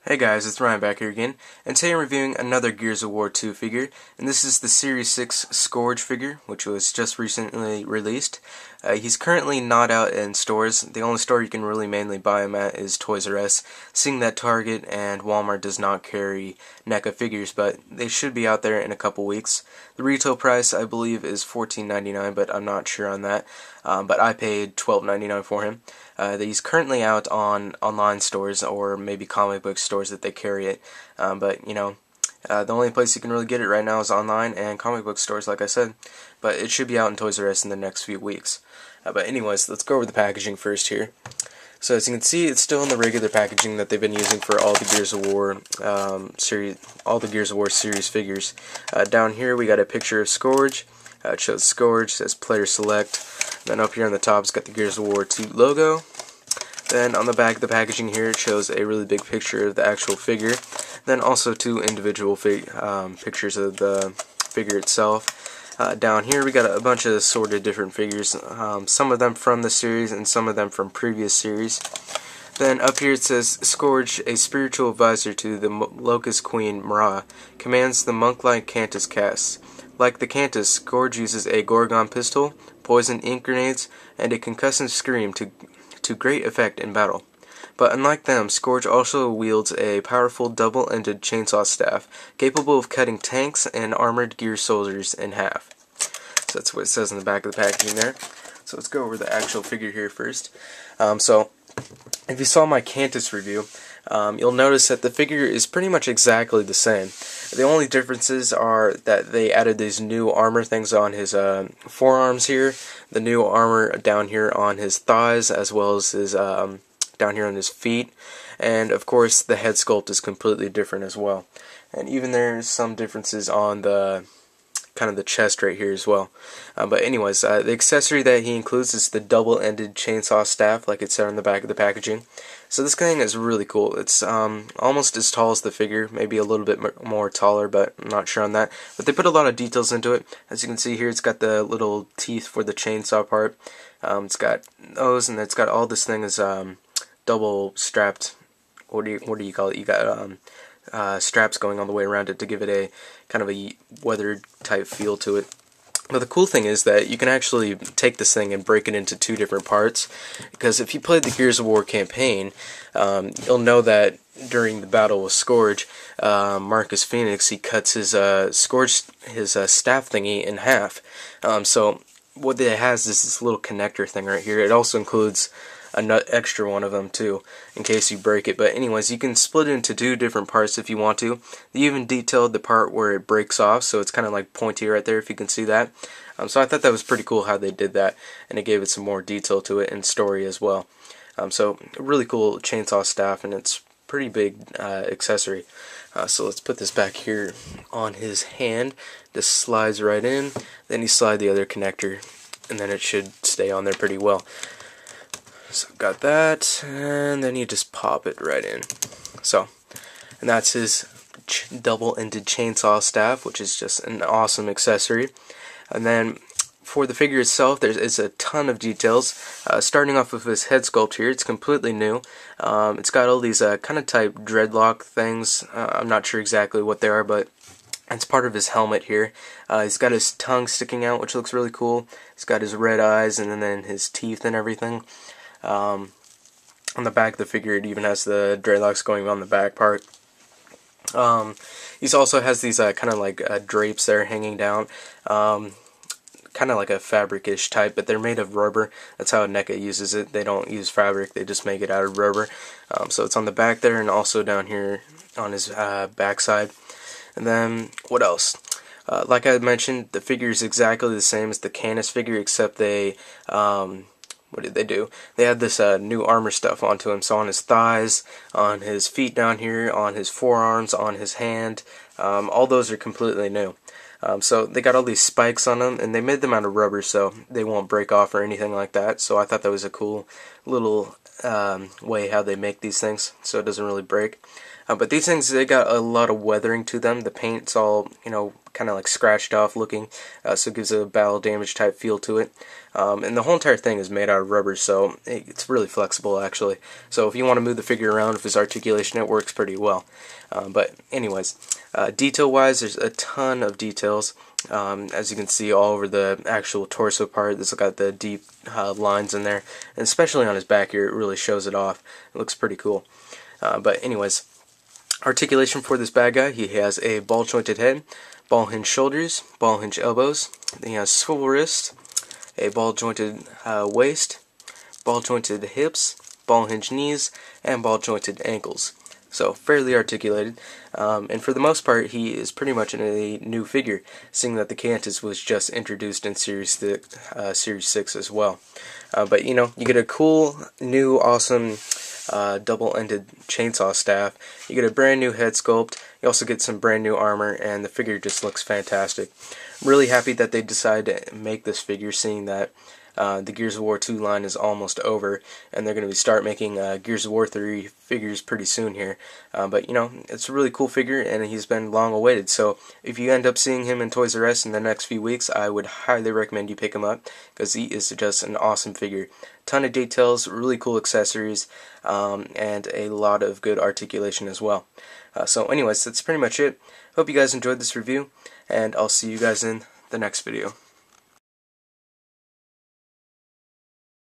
Hey guys, it's Ryan back here again, and today I'm reviewing another Gears of War 2 figure, and this is the Series 6 Skorge figure, which was just recently released. He's currently not out in stores. The only store you can really mainly buy him at is Toys R Us, seeing that Target and Walmart does not carry NECA figures, but they should be out there in a couple weeks. The retail price, I believe, is $14.99, but I'm not sure on that, but I paid $12.99 for him. He's currently out on online stores or maybe comic book stores that they carry it, but you know, the only place you can really get it right now is online and comic book stores, like I said, but it should be out in Toys R Us in the next few weeks. But anyways, let's go over the packaging first here. So as you can see, it's still in the regular packaging that they've been using for all the Gears of War series figures. Down here we got a picture of Skorge. It shows Skorge, says player select. Then up here on the top it's got the Gears of War 2 logo. Then on the back of the packaging here it shows a really big picture of the actual figure. Then also two individual pictures of the figure itself. Down here we got a bunch of assorted different figures, some of them from the series and some of them from previous series. Then up here it says, Skorge, a spiritual advisor to the Locust Queen Mara, commands the monk-like Cantus cast. Like the Cantus, Skorge uses a Gorgon pistol, poison ink grenades, and a concussive scream to great effect in battle. But unlike them, Skorge also wields a powerful double-ended chainsaw staff, capable of cutting tanks and armored gear soldiers in half. So that's what it says in the back of the packaging there. So let's go over the actual figure here first. So if you saw my Cantus review, you'll notice that the figure is pretty much exactly the same. The only differences are that they added these new armor things on his forearms here, the new armor down here on his thighs, as well as his down here on his feet, and of course the head sculpt is completely different as well. And even there's some differences on the kind of the chest right here as well. But anyways, the accessory that he includes is the double-ended chainsaw staff, like it said on the back of the packaging. So this thing is really cool. It's almost as tall as the figure, maybe a little bit more taller, but I'm not sure on that. But they put a lot of details into it. As you can see here, it's got the little teeth for the chainsaw part. It's got those, and it's got all this thing is double strapped. What do you call it? You got straps going all the way around it to give it a kind of a weathered type feel to it. But the cool thing is that you can actually take this thing and break it into two different parts, because if you played the Gears of War campaign, you'll know that during the battle with Skorge, Marcus Phoenix, he cuts his staff thingy in half. So what it has is this little connector thing right here. It also includes an extra one of them too, in case you break it. But anyways, you can split it into two different parts if you want to. They even detailed the part where it breaks off, so it's kind of like pointy right there, if you can see that. So I thought that was pretty cool how they did that, and it gave it some more detail to it and story as well. So a really cool chainsaw staff, and it's pretty big accessory. So let's put this back here on his hand. This slides right in, then you slide the other connector, and then it should stay on there pretty well. So got that, and then you just pop it right in. So, and that's his double-ended chainsaw staff, which is just an awesome accessory. And then for the figure itself, there's a ton of details. Starting off with his head sculpt here, it's completely new. It's got all these kind of type dreadlock things. I'm not sure exactly what they are, but it's part of his helmet here. He's got his tongue sticking out, which looks really cool. He's got his red eyes and then his teeth and everything. On the back of the figure, it even has the dreadlocks going on the back part. He also has these kind of like drapes there hanging down, kind of like a fabric-ish type, but they're made of rubber. That's how NECA uses it. They don't use fabric, they just make it out of rubber. So it's on the back there, and also down here on his backside. And then, what else? Like I mentioned, the figure is exactly the same as the Cantus figure, except they what did they do? They had this new armor stuff onto him, so on his thighs, on his feet down here, on his forearms, on his hand, all those are completely new. So they got all these spikes on them, and they made them out of rubber so they won't break off or anything like that. So I thought that was a cool little way how they make these things so it doesn't really break. But these things, they got a lot of weathering to them. The paint's all, kind of like scratched off looking, so it gives a battle damage type feel to it. And the whole entire thing is made out of rubber, so it's really flexible actually. So if you want to move the figure around with his articulation, it works pretty well. But anyways, detail-wise, there's a ton of details. As you can see all over the actual torso part, this has got the deep lines in there, and especially on his back here, it really shows it off. It looks pretty cool. But anyways, articulation for this bad guy: he has a ball jointed head, ball hinge shoulders, ball hinge elbows, then he has swivel wrist, a ball jointed waist, ball jointed hips, ball hinge knees, and ball jointed ankles. So fairly articulated, and for the most part he is pretty much a new figure, seeing that the Cantus was just introduced in Series 6 as well. But you get a cool, new, awesome double-ended chainsaw staff. You get a brand new head sculpt. You also get some brand new armor, and the figure just looks fantastic. I'm really happy that they decided to make this figure, seeing that the Gears of War 2 line is almost over, and they're going to start making Gears of War 3 figures pretty soon here. But it's a really cool figure, and he's been long awaited. So if you end up seeing him in Toys R Us in the next few weeks, I would highly recommend you pick him up, because he is just an awesome figure. Ton of details, really cool accessories, and a lot of good articulation as well. So anyways, that's pretty much it. Hope you guys enjoyed this review, and I'll see you guys in the next video.